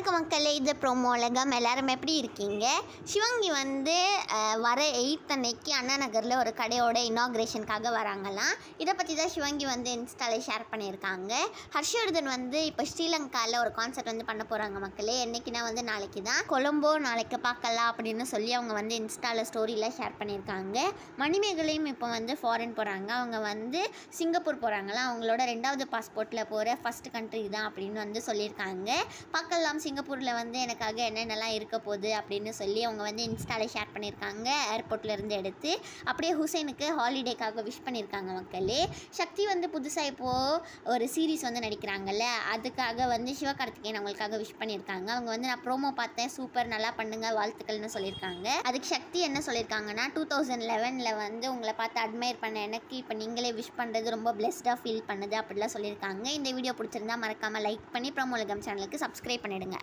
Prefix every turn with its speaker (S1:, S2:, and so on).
S1: வணக்கம் மக்களே, இது ப்ரோமோ உலகம். எல்லாரும் எப்படி இருக்கீங்க? சிவங்கி வந்து வர 8th அன்னைக்கு அண்ணா நகரில் ஒரு கடையோட இனாக்ரேஷனுக்காக வராங்களாம். இதை பற்றி தான் சிவங்கி வந்து இன்ஸ்டாவில் ஷேர் பண்ணியிருக்காங்க. ஹர்ஷவர்தன் வந்து இப்போ ஸ்ரீலங்காவில் ஒரு கான்சர்ட் வந்து பண்ண போகிறாங்க மக்களே. என்றைக்குனா வந்து நாளைக்கு தான். கொலம்போ நாளைக்கு பார்க்கலாம் அப்படின்னு சொல்லி அவங்க வந்து இன்ஸ்டாவில் ஸ்டோரியில் ஷேர் பண்ணியிருக்காங்க. மணிமேகலையும் இப்போ வந்து ஃபாரின் போகிறாங்க. அவங்க வந்து சிங்கப்பூர் போகிறாங்களாம். அவங்களோட 2வது பாஸ்போர்ட்டில் போகிற ஃபஸ்ட் கண்ட்ரி தான் அப்படின்னு வந்து சொல்லியிருக்காங்க. பார்க்கலாம் சிங்கப்பூரில் வந்து எனக்காக என்னென்னலாம் இருக்க போகுது அப்படின்னு சொல்லி அவங்க வந்து இன்ஸ்டாவில் ஷேர் பண்ணியிருக்காங்க. ஏர்போர்ட்லேருந்து எடுத்து அப்படியே ஹுசைனுக்கு ஹாலிடேக்காக விஷ் பண்ணியிருக்காங்க மக்களே. சக்தி வந்து புதுசாக இப்போது ஒரு சீரீஸ் வந்து நடிக்கிறாங்கல்ல, அதுக்காக வந்து சிவகார்த்திகேயன் அவங்களுக்காக விஷ் பண்ணியிருக்காங்க. அவங்க வந்து நான் ப்ரோமோ பார்த்தேன், சூப்பர், நல்லா பண்ணுங்க, வாழ்த்துக்கள்னு சொல்லியிருக்காங்க. அதுக்கு சக்தி என்ன சொல்லியிருக்காங்கன்னா 2011 வந்து உங்களை பார்த்து அட்மையர் பண்ண எனக்கு இப்போ நீங்களே விஷ் பண்ணுறது ரொம்ப பிளெஸ்டாக ஃபீல் பண்ணுது அப்படிலாம் சொல்லியிருக்காங்க. இந்த வீடியோ பிடிச்சிருந்தா மறக்காமல் லைக் பண்ணி ப்ரோமோ உலகம் சேனலுக்கு சப்ஸ்கிரைப் பண்ணிடுங்க.